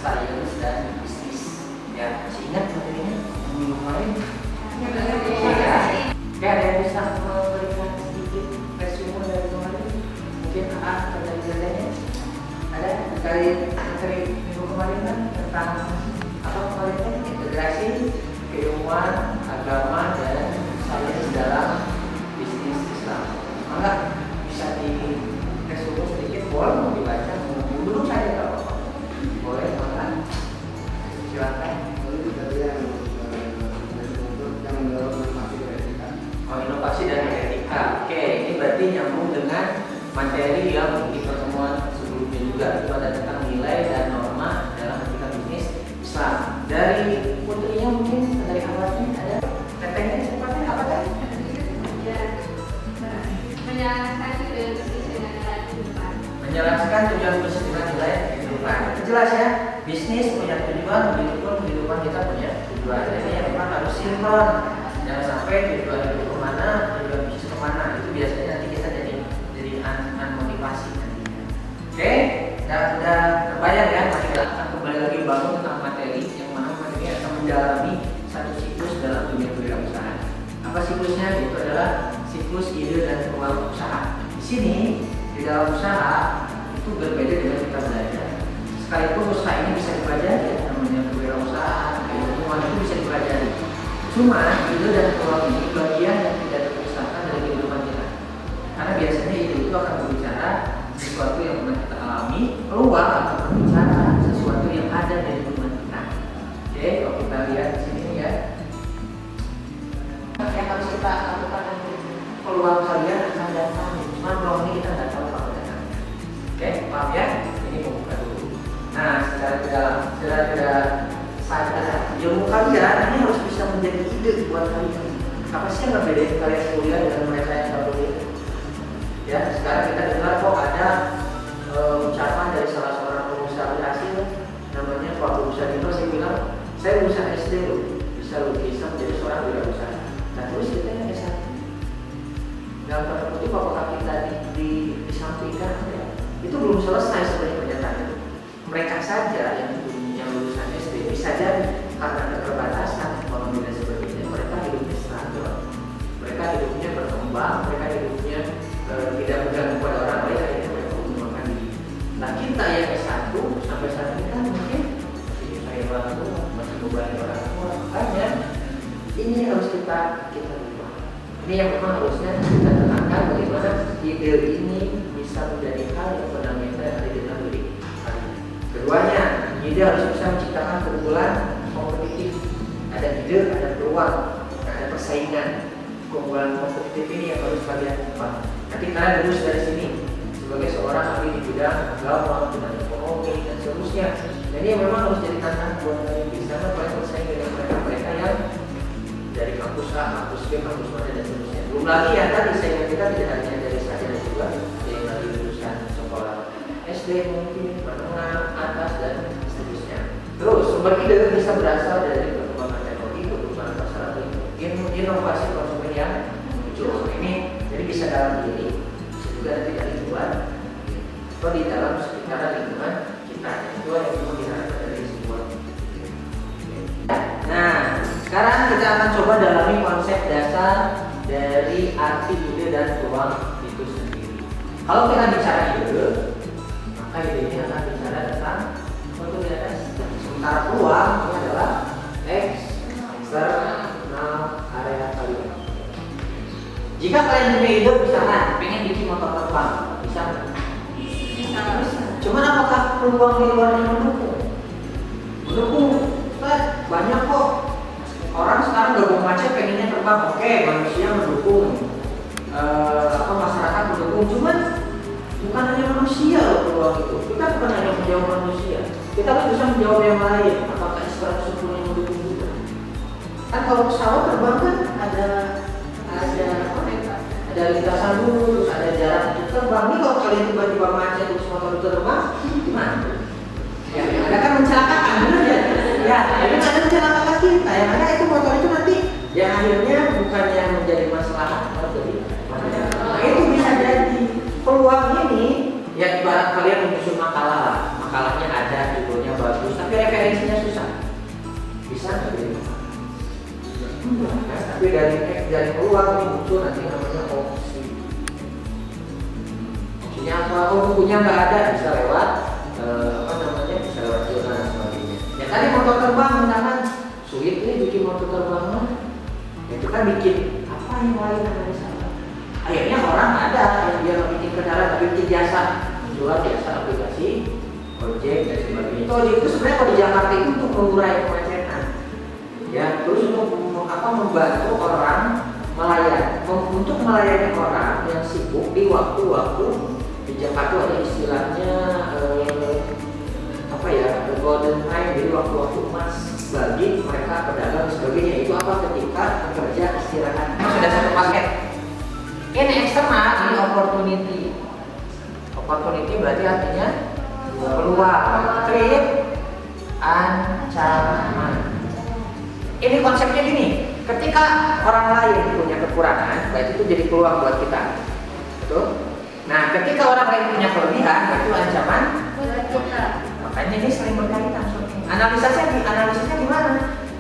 Science dan Bisnis. Ya, masih ingat materinya minggu kemarin? Ya, ada yang bisa memberikan sedikit resume dari kemarin? Mungkin dari ada dari materi minggu kemarin kan tentang apa kemarin kan integrasi keilmuan, agama dan sains dalam bisnis Islam. Maka bisa di resume sedikit, boleh mau dibaca, dulu saja kalau boleh, maka silakan. Oh, inovasi dan etika. Oke, ini berarti nyambung dengan materi yang di pertemuan sebelumnya juga, itu ada tentang nilai dan norma dalam etika bisnis Islam. Dari putrinya mungkin dari awalnya ada tetehnya cepatnya apa tadi? Menjelaskan tujuan bisnis dengan nilai kehidupan. Jelas ya, bisnis punya tujuan, kehidupan kita punya tujuan. Jadi yang memang harus sinkron. Jangan sampai tujuan itu kemana, tujuan bisnis kemana. Itu biasanya nanti kita jadi motivasi nantinya. Oke, udah terbayang ya. Kita akan kembali lagi bangun tentang materi yang mana materi akan mendalami satu siklus dalam dunia kewirausahaan. Apa siklusnya? Itu adalah siklus ide dan peluang usaha. Di sini di dalam usaha itu berbeda dengan kita belajar. Sekalipun usaha ini bisa dipelajari, namanya kewirausahaan, keilmuan itu bisa dipelajari. Cuma ide dan peluang ini bagian yang tidak terpisahkan dari kehidupan kita. Karena biasanya ide itu akan berbicara sesuatu yang pernah kita alami, peluang akan berbicara sesuatu yang ada di kehidupan kita. Oke, kalau kita lihat di sini ya, yang harus kita lakukan untuk peluang kalian akan datang. Cuma peluang ini kita nggak tahu kalau datang. Oke, paham ya? Ini membuka dulu. Nah, secara tidak sadar, ilmu kalian ini harus bisa menjadi ide buat kalian. Apa sih yang ngebedain kalian kuliah dengan mereka yang nggak kuliah? Ya, sekarang kita dengar kok ada ucapan dari salah seorang pengusaha berhasil, namanya Pak Rusadino. Saya bilang, saya lulusan SD loh, bisa menjadi seorang wirausaha. Nah, terus kita yang S1. Dalam tanda kutip apakah kita disampaikan ya? Itu belum selesai sebenarnya pernyataan itu. Mereka saja yang lulusan SD bisa jadi karena keterbatasan ekonomi dan sebagainya, mereka hidupnya struggle, mereka hidupnya berkembang, mereka hidupnya tidak bergantung pada orang lain, akhirnya mereka mengembangkan diri. Nah, kita yang S1 sampai saat ini kan mungkin masih nyusahin orang tua, masih beban orang tua. Makanya ini harus kita ubah. Ini yang memang harusnya kita tenangkan, bagaimana ide ini bisa menjadi hal yang fundamental yang ada di dalam diri kalian. Keduanya, ide harus bisa menciptakan keunggulan kompetitif. Ada ide, ada peluang, ada persaingan. Keunggulan kompetitif ini yang harus kalian ubah. Nanti kalian lulus dari sini sebagai seorang ahli di bidang agama, bidang ekonomi dan seterusnya. Jadi memang harus jadi tantangan buat kalian bisa kalian bersaing dengan mereka yang dari kampus A, kampus B, kampus mana dan seterusnya. Belum lagi ya tadi saingan kita tidak hanya dari sarjana juga, yang dari lulusan sekolah SD mungkin menengah, atas dan seterusnya. Terus sumber ide bisa berasal dari perkembangan teknologi, perkembangan pasar atau inovasi konsumen yang muncul. Ini jadi bisa dalam diri, bisa juga nanti dari luar, atau di dalam sekitaran lingkungan kita. Itu yang perlu diharapkan dari sebuah. Nah, sekarang kita akan coba dalami konsep dasar dari arti ide dan peluang itu sendiri. Kalau kita bicara ide, maka ide ini akan bicara tentang untuk di atas. Sementara peluang ini adalah eksternal area kalian. Jika kalian punya ide, misalkan pengen bikin motor terbang, bisa nggak? Bisa. Cuman apakah peluang di luarnya mendukung? Mendukung. Banyak kok orang sekarang gabung macet pengennya terbang. Oke, manusia mendukung, masyarakat mendukung. Cuman bukan hanya manusia loh peluang itu. Kita bukan hanya menjawab manusia, kita kan bisa menjawab yang lain. Apakah infrastrukturnya mendukung juga? Kan kalau pesawat terbang kan ada lintasan dulu, terus ada jarak untuk terbang. Ini kalau kalian tiba-tiba macet terus motor itu terbang, gimana? Ya, ada kan mencelakakan, benar ya? Ya, jadi ada mencelakakan kita. Yang ada itu motor itu nanti yang akhirnya bukan yang menjadi masalah, malah jadi. Nah, itu bisa jadi peluang ini. Ya ibarat kalian menyusun makalah lah, makalahnya ada, judulnya bagus, tapi referensinya susah, bisa nggak dari tapi dari peluang ini muncul nanti namanya opsi. Opsinya apa? Oh, bukunya nggak ada, bisa lewat bisa lewat jurnal dan sebagainya. Ya tadi motor terbang misalkan sulit nih bikin motor terbang, ya kita bikin apa yang lain analisa. Akhirnya orang ada yang dia bikin kendaraan tapi bikin jasa, jual jasa aplikasi ojek dan sebagainya. Itu ojek itu sebenarnya kalau di Jakarta itu untuk mengurai kemacetan, ya terus untuk membantu orang untuk melayani orang yang sibuk di waktu-waktu di Jakarta ada istilahnya golden time, jadi waktu-waktu emas bagi mereka pedagang dan sebagainya. Itu apa? Ketika bekerja istirahat. Sudah satu paket. Ini eksternal, ini opportunity. Opportunity berarti artinya peluang. Threat, ancaman. Ini konsepnya gini. Ketika orang lain punya kekurangan, berarti itu jadi peluang buat kita. Betul? Nah, ketika orang lain punya kelebihan, berarti itu ancaman buat kita. Makanya ini sering berkaitan. Analisanya gimana?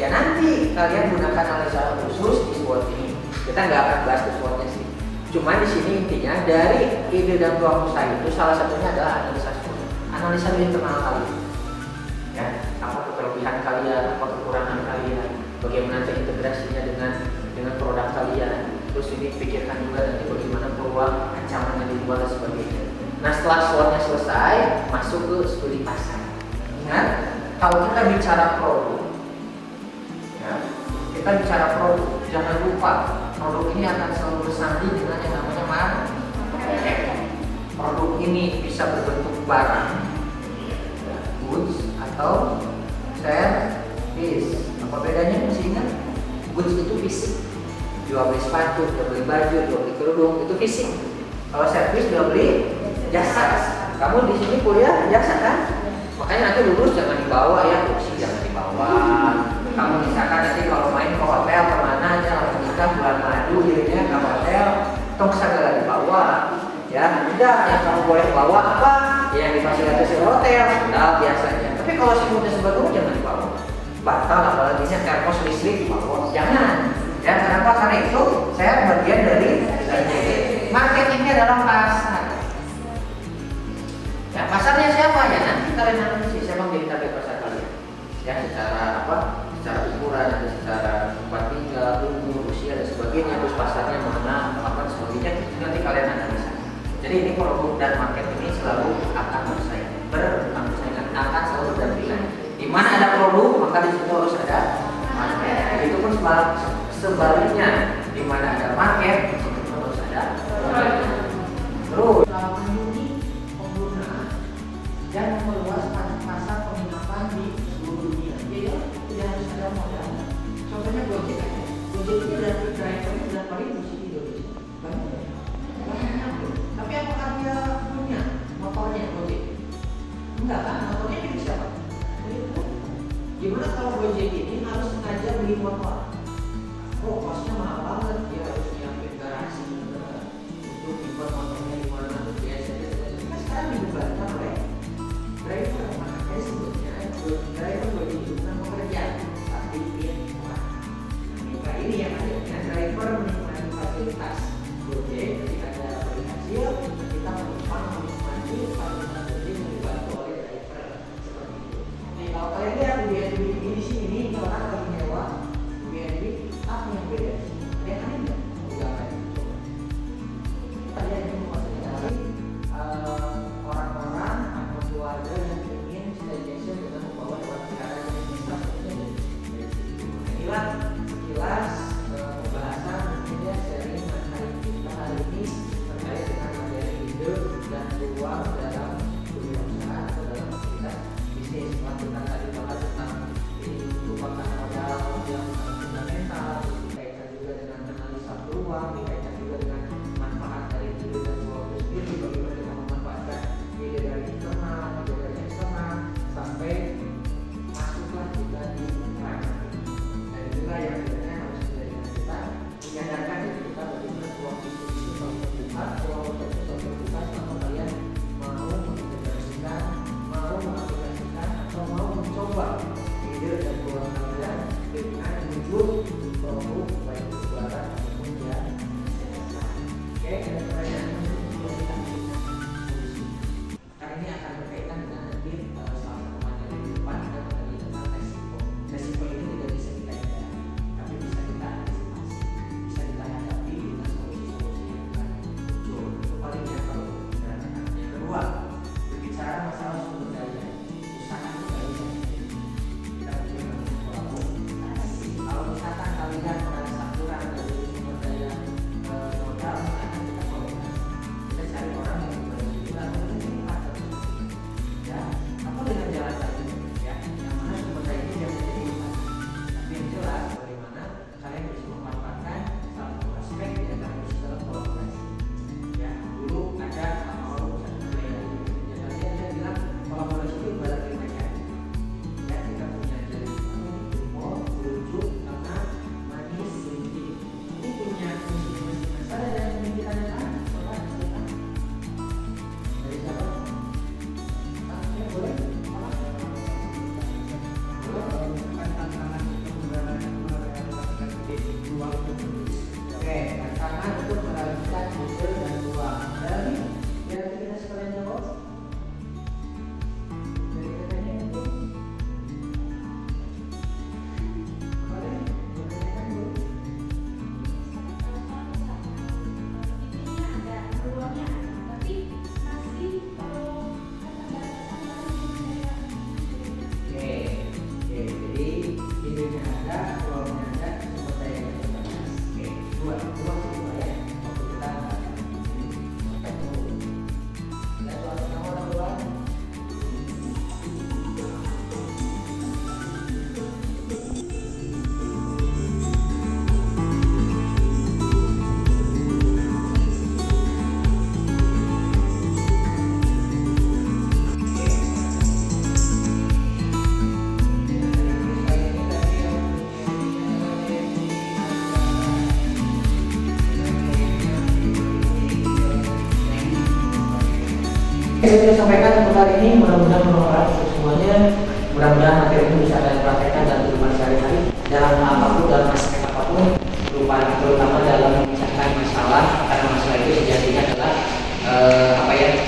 Ya nanti kalian gunakan analisa khusus di SWOT ini. Kita nggak akan bahas ke SWOT-nya sih. Cuma di sini intinya dari ide dan peluang usaha itu salah satunya adalah analisa SWOT. Analisa di internal kalian. Ya, apa kelebihan kalian, apa kekurangan kalian, bagaimana integrasinya dengan produk kalian. Terus ini pikirkan juga nanti bagaimana peluang ancaman yang dijual dan sebagainya. Nah, setelah SWOT-nya selesai, masuk ke studi pasar. Ingat, kalau kita bicara produk, ya, kita bicara produk, jangan lupa produk ini akan selalu bersanding dengan yang namanya market. Produk ini bisa berbentuk barang, goods atau service. Apa bedanya? Masih ingat? Goods itu fisik, jual beli sepatu, jual beli baju, jual beli kerudung, itu fisik. Kalau service jual beli jasa. Kamu di sini kuliah jasa kan? Makanya nanti lulus jangan dibawa ya, kursi jangan dibawa. Kamu misalkan nanti kalau main ke hotel kemana aja, kalau kita bulan madu jadinya ke hotel, tong segala dibawa. Ya, tidak yang kamu boleh bawa apa? Yang difasilitasi hotel, nah biasanya. Tapi kalau semuanya sebagainya jangan dibawa. Batal apalagi termos listrik dibawa, jangan. Ya kenapa? Karena itu saya bagian dari market ini adalah pasar. Ya, pasarnya siapa ya? Nanti kalian analisis siapa menjadi target pasar kalian. Ya, secara ukuran, secara tempat tinggal, umur, usia dan sebagainya. Terus pasarnya mana, apa sebagainya. Nanti kalian analisa. Jadi ini produk dan market ini selalu akan bersaing, akan selalu berdampingan. Di mana ada produk, maka di situ harus ada market. Itu pun sebaliknya, di mana ada market, di situ harus ada produk. Terus dan meluas pasar penginapan di seluruh dunia. Jadi tidak harus ada modal. Contohnya Gojek aja. Gojek itu dari drivernya berapa ribu sih di Indonesia? Banyak. Tapi apakah dia punya motornya Gojek? Enggak kan? Motornya milik siapa? Gimana kalau Gojek ini harus sengaja beli motor? Oh, kosnya mahal banget. Dia harus nyiapin garasi untuk impor motornya di mana? Biasanya sekarang dibebankan oleh driver, makanya sebutnya driver bagi bukan pekerja, tapi dia orang. Nah, ini yang akhirnya driver menikmati fasilitas Gojek ketika ada aplikasi, kita penumpang menikmati fasilitas Gojek yang dibantu oleh driver seperti itu. Nah, kalau kalian lihat di sini, ini orang lagi nyewa, apa yang beda? Yang aneh ruang kalian dengan wujud produk baik itu suara maupun dia. Oke, ada pertanyaan yang kita karena ini akan berkaitan dengan nanti salah satu materi di depan dan tadi tentang resiko. Resiko ini tidak bisa kita hindari, tapi bisa kita antisipasi, bisa kita hadapi dengan solusi-solusi yang akan muncul. Itu paling yang kalau dikatakan. Yang kedua, berbicara masalah sumber daya, usaha itu nggak bisa sendiri. Kita punya kolaborasi. Kalau misalkan kalian merasa kurang dari sumber daya modal, maka kita kolaborasi. Kita cari orang yang berbagi juga, atau kita cari partner. Ya, atau dengan jalan tadi, ya, yang mana sumber daya ini yang menjadi utama. Tapi yang jelas bagaimana kalian bisa memanfaatkan satu aspek di antara itu dalam kolaborasi. Ya, dulu ada orang usaha berbeda. Jadi dia bilang kolaborasi itu ibarat mereka. Ya, kita punya dari humor, lucu, tengah, manis, sedikit. Ini punya fungsi masing-masing. Ada yang ingin ditanyakan? Coba silakan. Dari siapa? Ya, boleh. Oke, tantangan untuk merealisasikan ide dan ruang. Dari kita sekalian jawab. Dari katanya nanti. Boleh, bertanyakan dulu. Intinya ada, peluangnya ada, tapi masih keterbatasan Oke, jadi idenya ada, peluangnya ada, sumber daya yang terbatas. Oke, dua ya. Waktu kita nggak sampai dulu. Lihat soal pertama teman-teman. Saya sudah sampaikan untuk hari ini, mudah-mudahan bermanfaat untuk semuanya. Mudah-mudahan materi ini bisa kalian praktekkan dalam kehidupan sehari-hari dalam hal apapun, dalam aspek apapun, terutama dalam memecahkan masalah, karena masalah itu sejatinya adalah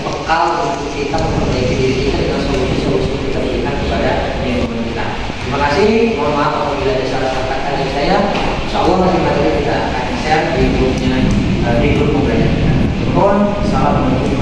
bekal untuk kita memperbaiki diri kita dengan solusi-solusi yang kita berikan kepada lingkungan kita. Terima kasih, mohon maaf apabila ada salah kata dari saya. Insya Allah nanti materi kita akan share di grupnya, di grup pembelajaran kita. Mohon, assalamualaikum.